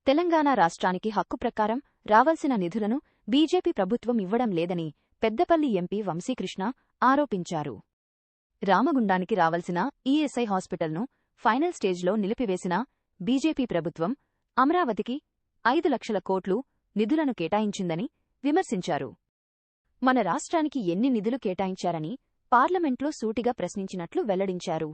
తెలంగాణ రాష్ట్రానికి హక్కు ప్రకారం రావాల్సిన నిధులను బీజేపీ ప్రభుత్వం ఇవ్వడం లేదని పెద్దపల్లి ఎంపీ వంశీకృష్ణ ఆరోపించారు. రామగుండానికి రావాల్సిన ఈఎస్ఐ హాస్పిటల్ను ఫైనల్ స్టేజ్లో నిలిపివేసిన బీజేపీ ప్రభుత్వం అమరావతికి 5 లక్షల కోట్లు నిధులను కేటాయించిందని విమర్శించారు. మన రాష్ట్రానికి ఎన్ని నిధులు కేటాయించారని పార్లమెంట్లో సూటిగా ప్రశ్నించినట్లు వెల్లడించారు.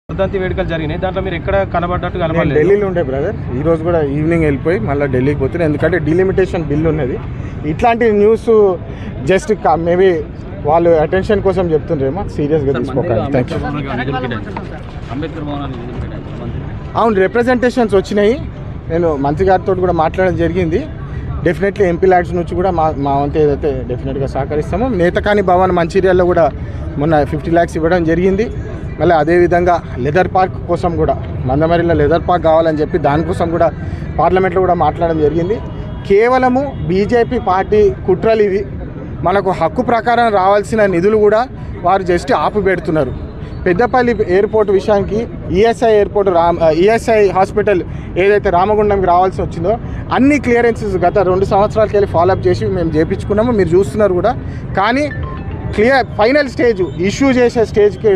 వర్ధంతి వేడుకలు జరిగినాయి. దాంట్లో మీరు ఎక్కడ కనబడ్డట్టు కనబడలేదు. ఢిల్లీలో ఉండే బ్రదర్, ఈ రోజు కూడా ఈవినింగ్ వెళ్ళిపోయి మళ్ళీ ఢిల్లీకి పోతున్నాయి. ఎందుకంటే డిలిమిటేషన్ బిల్ ఉన్నది. ఇట్లాంటి న్యూస్ జస్ట్ మేబీ వాళ్ళు అటెన్షన్ కోసం చెప్తుండ్రేమో, సీరియస్గా తీసుకోవాలి. అవును, రిప్రజెంటేషన్స్ వచ్చినాయి. నేను మంత్రి గారితో కూడా మాట్లాడడం జరిగింది. డెఫినెట్లీ ఎంపీ ల్యాడ్స్ నుంచి కూడా మా వంతు ఏదైతే డెఫినెట్గా సహకరిస్తామో. నేతకాని భవన్ మంచిర్యాలలో కూడా మొన్న 50 lakhs ఇవ్వడం జరిగింది. మళ్ళీ అదేవిధంగా లెదర్ పార్క్ కోసం కూడా, మందమరిలో లెదర్ పార్క్ కావాలని చెప్పి దానికోసం కూడా పార్లమెంట్లో కూడా మాట్లాడడం జరిగింది. కేవలము బీజేపీ పార్టీ కుట్రలు ఇవి. మనకు హక్కు ప్రకారం రావాల్సిన నిధులు కూడా వారు జస్ట్ ఆపు పెడుతున్నారు. పెద్దపల్లి ఎయిర్పోర్ట్ విషయానికి ఈఎస్ఐ హాస్పిటల్ ఏదైతే రామగుండంకి రావాల్సి వచ్చిందో అన్ని క్లియరెన్సెస్ గత 2 సంవత్సరాలకి వెళ్ళి ఫాలోఅప్ చేసి మేము చేయించుకున్నాము. మీరు చూస్తున్నారు కూడా. కానీ ఫైనల్ స్టేజ్ ఇష్యూ చేసే స్టేజ్కి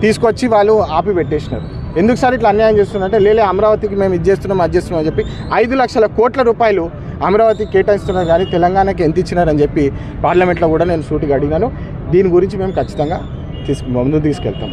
తీసుకొచ్చి వాళ్ళు ఆపి పెట్టేసినారు. ఎందుకు సార్ ఇట్లా అన్యాయం చేస్తున్నారంటే, లేలే అమరావతికి మేము అది చేస్తున్నాం అని చెప్పి 5 లక్షల కోట్ల రూపాయలు అమరావతికి కేటాయిస్తున్నారు, కానీ తెలంగాణకి ఎంత ఇచ్చినారని చెప్పి పార్లమెంట్లో కూడా నేను సూటిగా అడిగాను. దీని గురించి మేము ఖచ్చితంగా ముందుకు తీసుకెళ్తాం.